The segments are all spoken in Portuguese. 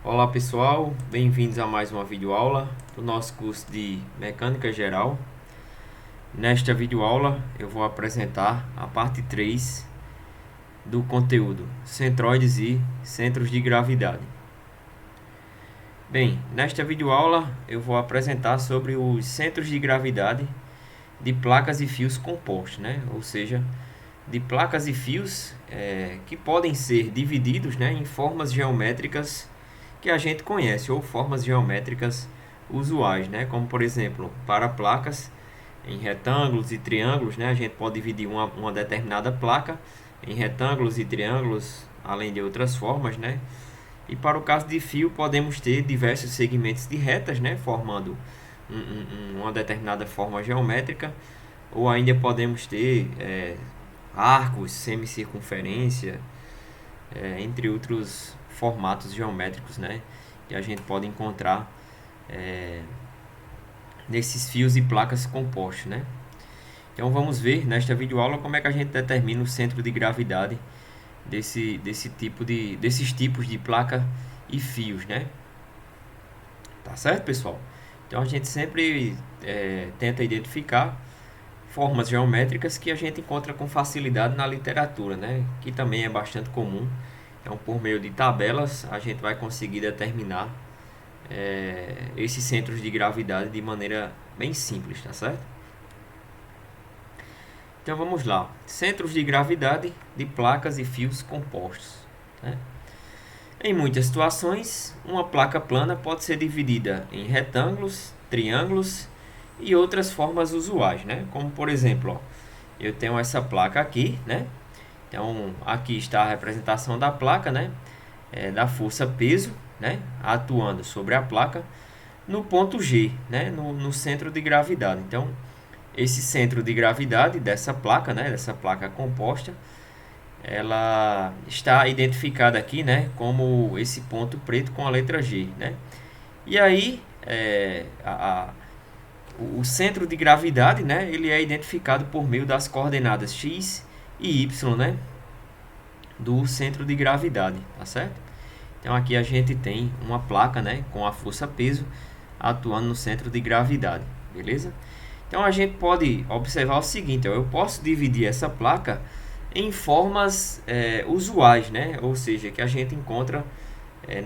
Olá pessoal, bem-vindos a mais uma videoaula do nosso curso de Mecânica Geral. Nesta videoaula eu vou apresentar a parte 3 do conteúdo centroides e centros de gravidade. Bem, nesta videoaula eu vou apresentar sobre os centros de gravidade de placas e fios compostos, ou seja, de placas e fios que podem ser divididos, em formas geométricas que a gente conhece, ou formas geométricas usuais, como por exemplo, para placas em retângulos e triângulos, a gente pode dividir uma determinada placa em retângulos e triângulos, além de outras formas, E para o caso de fio, podemos ter diversos segmentos de retas, formando uma determinada forma geométrica, ou ainda podemos ter arcos, semicircunferência, entre outros formatos geométricos, que a gente pode encontrar nesses fios e placas compostos, Então vamos ver nesta videoaula como é que a gente determina o centro de gravidade desses tipos de placa e fios, Tá certo, pessoal? Então a gente sempre tenta identificar formas geométricas que a gente encontra com facilidade na literatura, que também é bastante comum. Então, por meio de tabelas, a gente vai conseguir determinar esses centros de gravidade de maneira bem simples, tá certo? Então, vamos lá. Centros de gravidade de placas e fios compostos. Em muitas situações, uma placa plana pode ser dividida em retângulos, triângulos e outras formas usuais, Como, por exemplo, eu tenho essa placa aqui, Então, aqui está a representação da placa, da força peso, atuando sobre a placa no ponto G, no centro de gravidade. Então, esse centro de gravidade dessa placa, dessa placa composta, ela está identificada aqui, como esse ponto preto com a letra G, E aí, o centro de gravidade, ele é identificado por meio das coordenadas x e y, do centro de gravidade, tá certo? Então aqui a gente tem uma placa, com a força peso atuando no centro de gravidade, beleza? Então a gente pode observar o seguinte, eu posso dividir essa placa em formas usuais, ou seja, que a gente encontra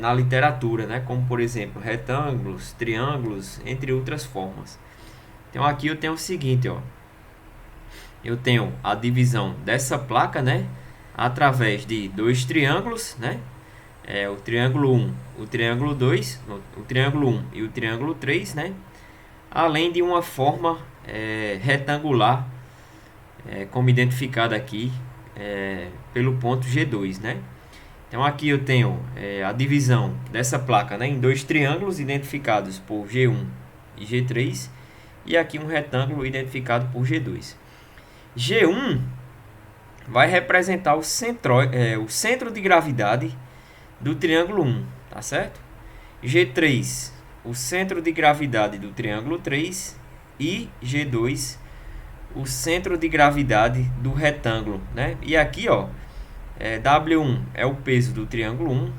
na literatura, como por exemplo retângulos, triângulos, entre outras formas. Então aqui eu tenho o seguinte, eu tenho a divisão dessa placa, através de dois triângulos, o triângulo 1, o triângulo 2, o triângulo 1 e o triângulo 3, além de uma forma retangular, como identificada aqui pelo ponto G2, Então aqui eu tenho a divisão dessa placa, em dois triângulos identificados por G1 e G3, e aqui um retângulo identificado por G2. G1 vai representar o centro de gravidade do triângulo 1, tá certo? G3, o centro de gravidade do triângulo 3, e G2, o centro de gravidade do retângulo, E aqui, W1 é o peso do triângulo 1,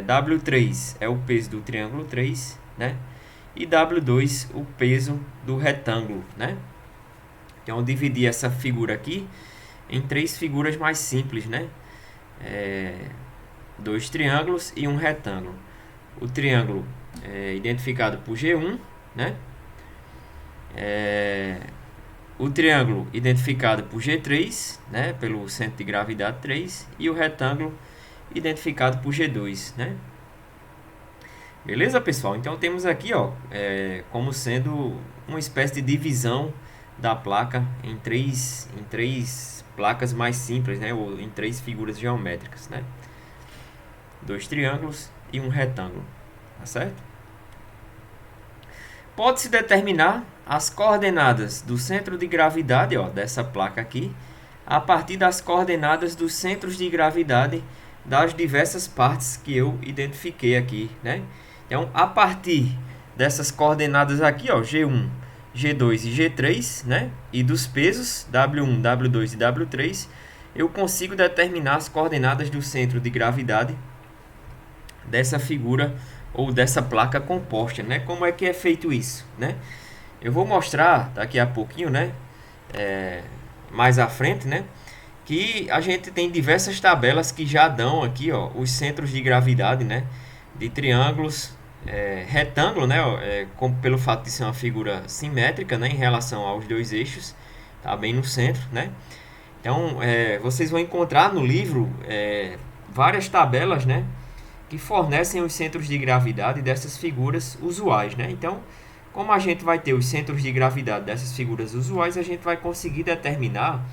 W3 é o peso do triângulo 3, E W2 o peso do retângulo, Então eu dividi essa figura aqui em três figuras mais simples, dois triângulos e um retângulo. O triângulo identificado por G1, o triângulo identificado por G3, pelo centro de gravidade 3, e o retângulo identificado por G2, Beleza, pessoal? Então temos aqui, como sendo uma espécie de divisão da placa em três placas mais simples, ou em três figuras geométricas, dois triângulos e um retângulo, tá certo? Pode-se determinar as coordenadas do centro de gravidade, dessa placa aqui, a partir das coordenadas dos centros de gravidade das diversas partes que eu identifiquei aqui, Então, a partir dessas coordenadas aqui, G1, G2 e G3, e dos pesos W1, W2 e W3, eu consigo determinar as coordenadas do centro de gravidade dessa figura ou dessa placa composta, né? Como é que é feito isso, né? Eu vou mostrar daqui a pouquinho, né? Mais à frente, né? Que a gente tem diversas tabelas que já dão aqui, ó, os centros de gravidade, né? De triângulos, retângulo, né? Pelo fato de ser uma figura simétrica, né? Em relação aos dois eixos, tá bem no centro, né? Então, vocês vão encontrar no livro várias tabelas, né? Que fornecem os centros de gravidade dessas figuras usuais, né? Então, como a gente vai ter os centros de gravidade dessas figuras usuais, a gente vai conseguir determinar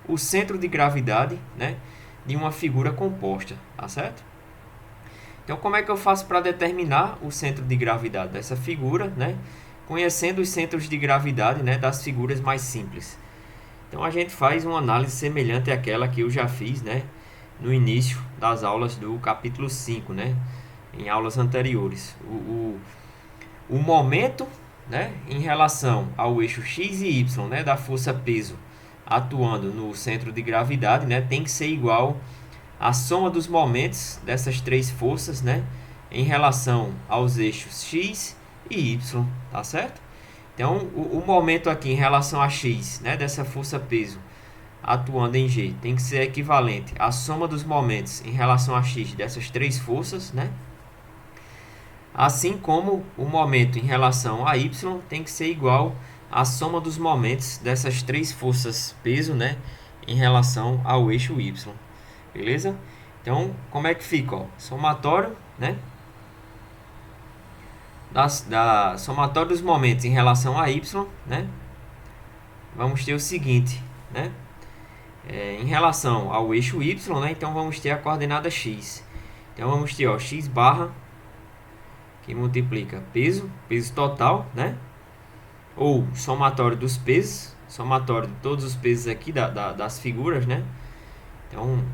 o centro de gravidade, né, de uma figura composta, tá certo? Então, como é que eu faço para determinar o centro de gravidade dessa figura, né, conhecendo os centros de gravidade, né, das figuras mais simples? Então, a gente faz uma análise semelhante àquela que eu já fiz, né, no início das aulas do capítulo 5, né, em aulas anteriores. O momento, né, em relação ao eixo x e y, né, da força peso atuando no centro de gravidade, né, tem que ser igual à soma dos momentos dessas três forças, né, em relação aos eixos x e y, tá certo? Então, o momento aqui em relação a x, né, dessa força peso atuando em g, tem que ser equivalente à soma dos momentos em relação a x dessas três forças, né? Assim como o momento em relação a y tem que ser igual à soma dos momentos dessas três forças peso, né, em relação ao eixo y. Beleza? Então, como é que fica? Ó? Somatório, né? Somatório dos momentos em relação a y, né? Vamos ter o seguinte, né? Em relação ao eixo y, né? Então, vamos ter a coordenada x. Então, vamos ter, ó, x barra, que multiplica peso total, né? Ou somatório dos pesos, somatório de todos os pesos aqui das figuras, né? Então,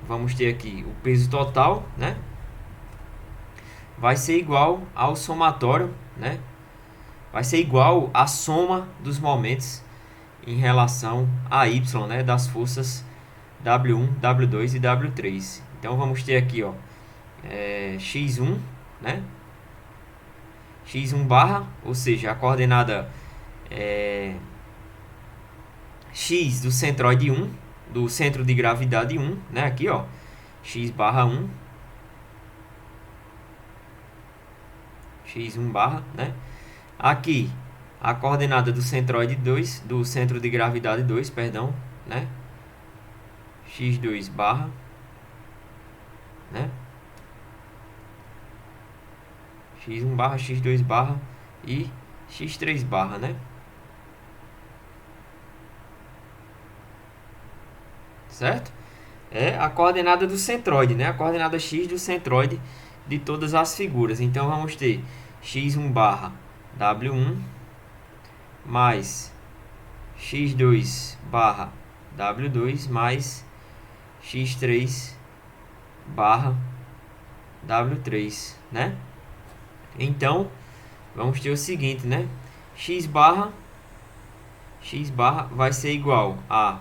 vamos ter aqui o peso total, né? Vai ser igual ao somatório, né? Vai ser igual à soma dos momentos em relação a y, né? Das forças W1, W2 e W3. Então, vamos ter aqui, ó, x1, né? x1 barra, ou seja, a coordenada x do centroide 1, do centro de gravidade 1, né? Aqui, ó, x barra 1, x1 barra, né? Aqui, a coordenada do centroide 2, do centro de gravidade 2, perdão, né? x2 barra, né? x1 barra, x2 barra e x3 barra, né? Certo? É a coordenada do centroide, né? A coordenada x do centroide de todas as figuras. Então, vamos ter x1 barra W1 mais x2 barra W2 mais x3 barra W3, né? Então, vamos ter o seguinte, né? x barra vai ser igual a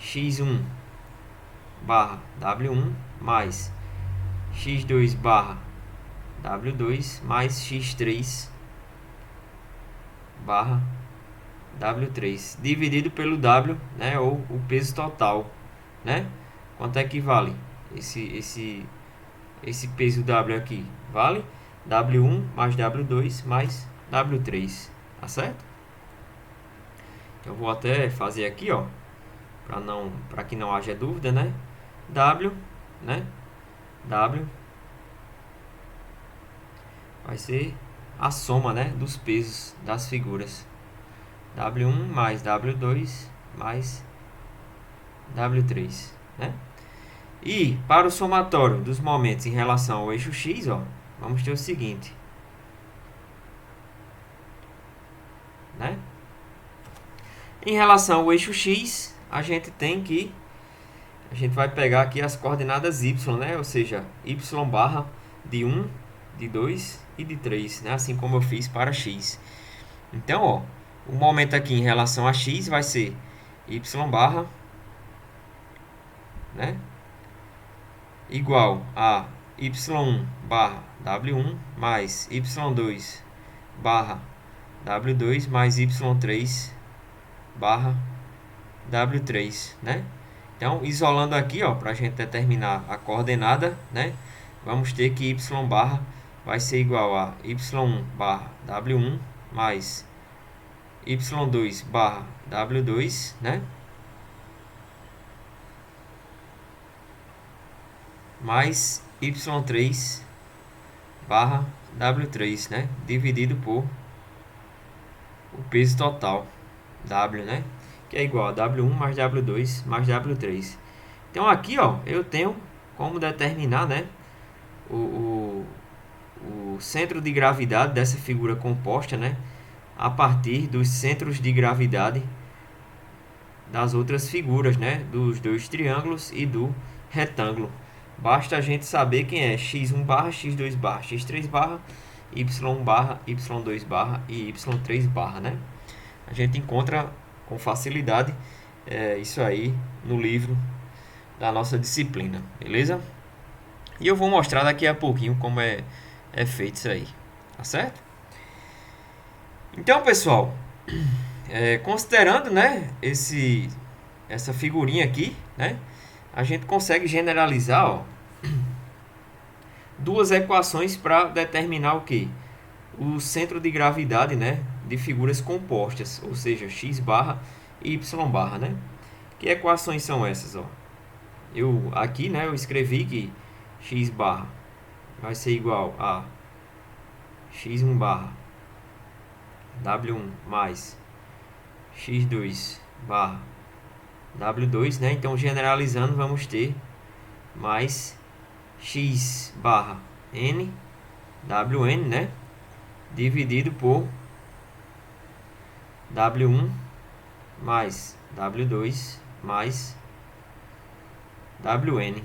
x1 barra W1 mais x2 barra W2 mais x3 barra W3 dividido pelo W, né, ou o peso total, né? Quanto é que vale esse peso W aqui? Vale W1 mais W2 mais W3, tá certo? Eu vou até fazer aqui, ó, para que não haja dúvida, né? W, né? W vai ser a soma, né, dos pesos das figuras. W1 mais W2 mais W3, né? E para o somatório dos momentos em relação ao eixo x, ó, vamos ter o seguinte, né? Em relação ao eixo x, a gente vai pegar aqui as coordenadas y, né? Ou seja, y barra de 1, de 2 e de 3, né? Assim como eu fiz para x. Então, ó, o momento aqui em relação a x vai ser y barra, né, igual a y1 barra w1 mais y2 barra w2 mais y3 barra w3, né? Então, isolando aqui, ó, para a gente determinar a coordenada, né? Vamos ter que y barra vai ser igual a y1 barra w1 mais y2 barra w2, né? Mais y3 barra w3, né? Dividido por o peso total, w, né? Que é igual a w1 mais w2 mais w3. Então aqui, ó, eu tenho como determinar, né, o centro de gravidade dessa figura composta, né, a partir dos centros de gravidade das outras figuras, né, dos dois triângulos e do retângulo. Basta a gente saber quem é x1 barra, x2 barra, x3 barra, y1 barra, y2 barra e y3 barra, né? A gente encontra com facilidade isso aí no livro da nossa disciplina, beleza? E eu vou mostrar daqui a pouquinho como é feito isso aí, tá certo? Então, pessoal, considerando, né, essa figurinha aqui, né, a gente consegue generalizar, ó, duas equações para determinar o que? O centro de gravidade, né, de figuras compostas, ou seja, x barra e y barra, né? Que equações são essas, ó? Aqui, né, eu escrevi que x barra vai ser igual a x1 barra w1 mais x2 barra w2, né? Então, generalizando, vamos ter mais x barra n wn, né? Dividido por w1 mais w2 mais wn,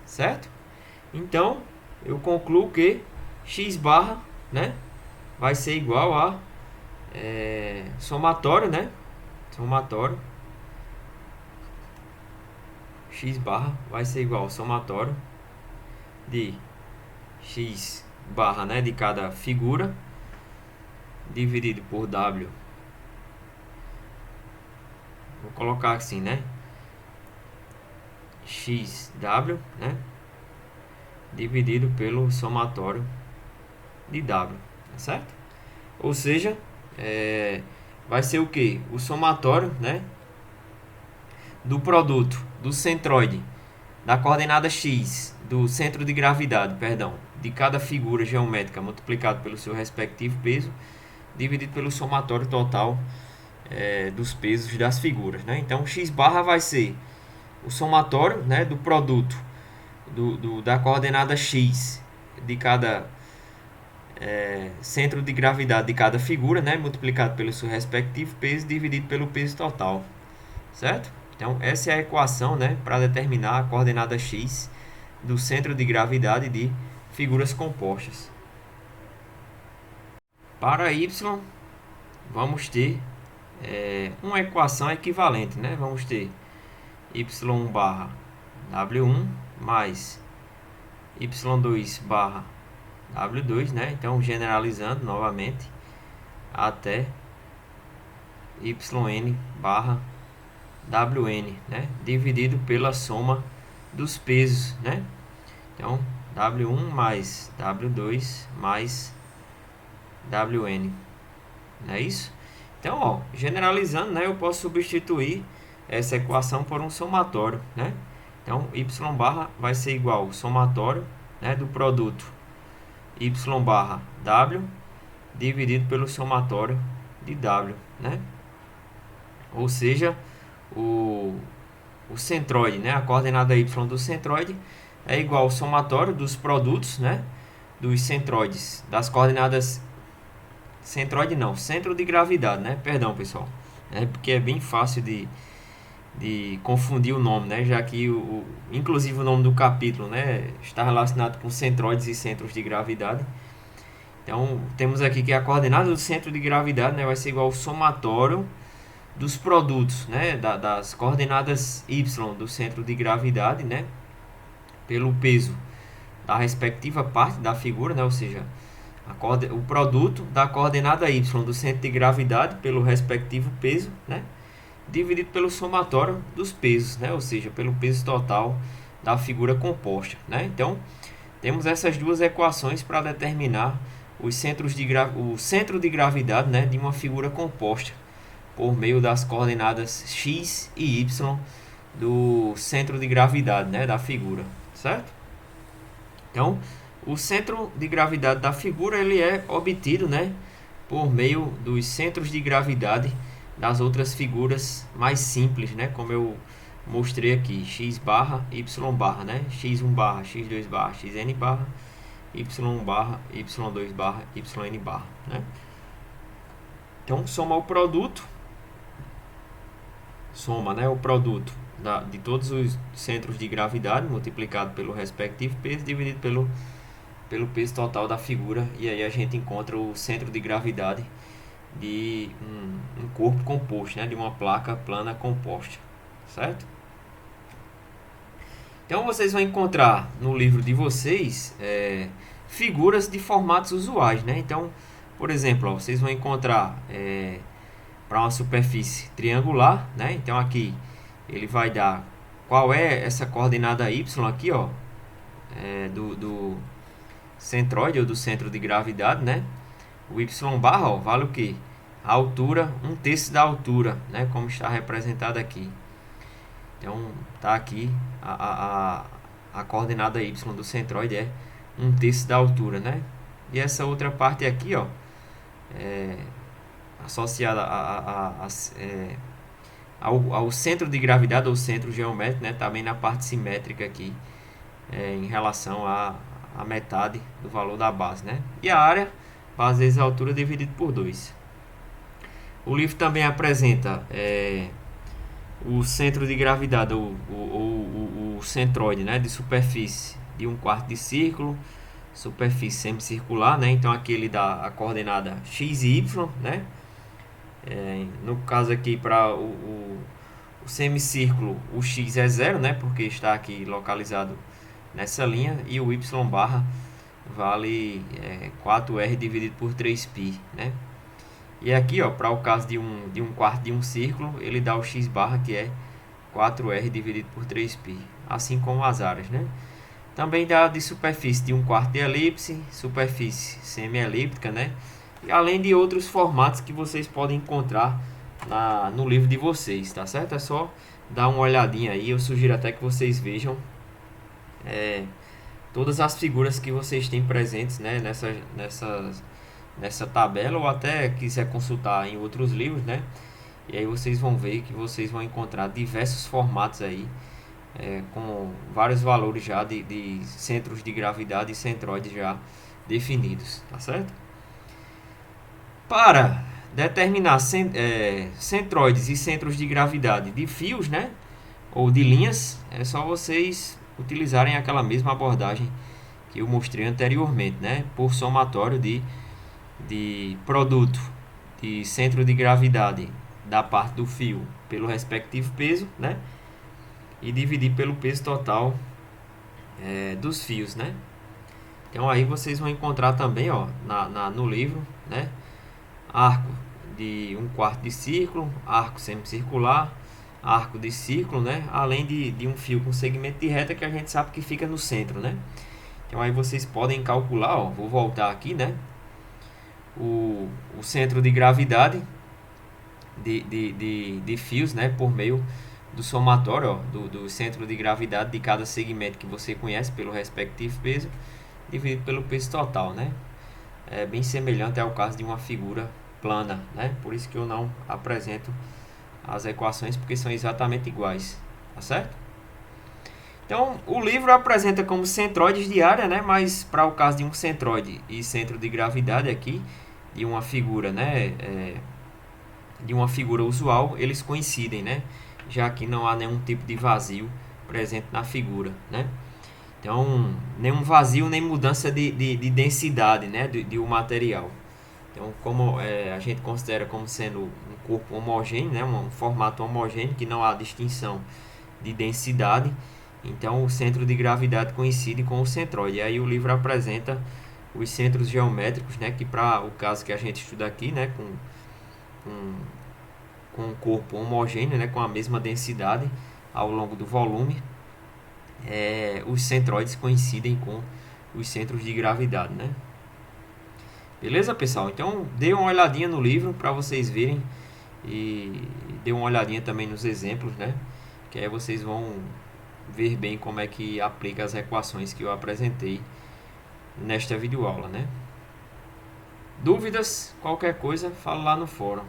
certo? Então, eu concluo que x barra, né, vai ser igual a somatório, né? Somatório x barra vai ser igual ao somatório de x barra, né, de cada figura dividido por w. Vou colocar assim, né? xw, né, dividido pelo somatório de w, tá certo? Ou seja, vai ser o que? O somatório, né, do produto do centroide da coordenada x, do centro de gravidade, perdão, de cada figura geométrica multiplicado pelo seu respectivo peso, dividido pelo somatório total dos pesos das figuras, né? Então, x barra vai ser o somatório, né, do produto da coordenada x de cada centro de gravidade de cada figura, né, multiplicado pelo seu respectivo peso, dividido pelo peso total, certo? Então, essa é a equação, né, para determinar a coordenada x do centro de gravidade de figuras compostas. Para y, vamos ter uma equação equivalente, né? Vamos ter y1 barra w1 mais y2 barra w2, né? Então, generalizando novamente até yn barra wn, né? Dividido pela soma dos pesos, né? Então, w1 mais w2 mais wn, não é isso? Então, ó, generalizando, né, eu posso substituir essa equação por um somatório, né? Então, y barra vai ser igual ao somatório, né, do produto y barra w dividido pelo somatório de w, né? Ou seja, o centroide, né, a coordenada y do centroide é igual ao somatório dos produtos, né, dos centroides, das coordenadas centroide não, centro de gravidade, né? Perdão, pessoal, porque é bem fácil de confundir o nome, né? Já que inclusive o nome do capítulo, né, está relacionado com centroides e centros de gravidade. Então, temos aqui que a coordenada do centro de gravidade, né, vai ser igual ao somatório dos produtos, né, das coordenadas y do centro de gravidade, né, pelo peso da respectiva parte da figura, né? Ou seja, o produto da coordenada y do centro de gravidade pelo respectivo peso, né? Dividido pelo somatório dos pesos, né? Ou seja, pelo peso total da figura composta, né? Então, temos essas duas equações para determinar o centro de gravidade, né, de uma figura composta por meio das coordenadas x e y do centro de gravidade, né, da figura, certo? Então, o centro de gravidade da figura ele é obtido, né, por meio dos centros de gravidade das outras figuras mais simples, né, como eu mostrei aqui, x barra, y barra, né, x1 barra, x2 barra, xn barra, y1 barra, y2 barra, yn barra, né. Então, soma o produto, né, o produto de todos os centros de gravidade multiplicado pelo respectivo peso dividido pelo peso total da figura, e aí a gente encontra o centro de gravidade de um corpo composto, né, de uma placa plana composta, certo? Então vocês vão encontrar no livro de vocês figuras de formatos usuais, né? Então, por exemplo, ó, vocês vão encontrar para uma superfície triangular, né? Então aqui ele vai dar qual é essa coordenada y aqui, ó, do centroide ou do centro de gravidade, né? O y barra, ó, vale o que? A altura, 1/3 da altura, né? Como está representado aqui. Então, tá aqui a coordenada y do centroide é 1/3 da altura, né? E essa outra parte aqui, ó, associada ao centro de gravidade ou centro geométrico, né? Também na parte simétrica aqui, em relação à metade do valor da base, né? E a área, base vezes a altura dividido por 2. O livro também apresenta o centro de gravidade, o centroide, né, de superfície de 1/4 de círculo, superfície semicircular, né? Então aqui ele dá a coordenada x e y, né? No caso aqui para o semicírculo, o x é 0, né? Porque está aqui localizado nessa linha, e o y barra vale 4r dividido por 3π, né? E aqui, ó, para o caso de 1/4 de um círculo, ele dá o x barra, que é 4r dividido por 3π, assim como as áreas, né? Também dá de superfície de 1/4 de elipse, superfície semielíptica, né? E além de outros formatos que vocês podem encontrar no livro de vocês, tá certo? É só dar uma olhadinha aí, eu sugiro até que vocês vejam todas as figuras que vocês têm presentes, né, nessa tabela, ou até quiser consultar em outros livros, né? E aí vocês vão ver que vocês vão encontrar diversos formatos aí, com vários valores já de centros de gravidade e centroides já definidos, tá certo? Para determinar centroides e centros de gravidade de fios, né, ou de linhas, é só vocês utilizarem aquela mesma abordagem que eu mostrei anteriormente, né, por somatório de produto de centro de gravidade da parte do fio pelo respectivo peso, né, e dividir pelo peso total dos fios, né. Então aí vocês vão encontrar também, ó, no livro, né, arco de 1/4 de círculo, arco semicircular, arco de círculo, né, além de um fio com segmento de reta, que a gente sabe que fica no centro, né. Então aí vocês podem calcular, ó, vou voltar aqui, né, o centro de gravidade de fios, né, por meio do somatório, ó, do centro de gravidade de cada segmento que você conhece pelo respectivo peso, dividido pelo peso total, né. É bem semelhante ao caso de uma figura plana, né, por isso que eu não apresento as equações, porque são exatamente iguais, tá certo? Então, o livro apresenta como centroides de área, né, mas para o caso de um centroide e centro de gravidade aqui, de uma figura, né, de uma figura usual, eles coincidem, né, já que não há nenhum tipo de vazio presente na figura, né. Então, nenhum vazio, nem mudança de densidade, né, de um material. Então, como a gente considera como sendo um corpo homogêneo, né, um formato homogêneo, que não há distinção de densidade, Então, o centro de gravidade coincide com o centroide. E aí o livro apresenta os centros geométricos, né, que para o caso que a gente estuda aqui, né, com, com um corpo homogêneo, né, com a mesma densidade ao longo do volume, os centroides coincidem com os centros de gravidade, né? Beleza, pessoal? Então, dê uma olhadinha no livro para vocês verem e dê uma olhadinha também nos exemplos, né? Que aí vocês vão ver bem como é que aplica as equações que eu apresentei nesta videoaula, né? Dúvidas, qualquer coisa, fala lá no fórum.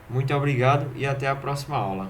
Muito obrigado e até a próxima aula.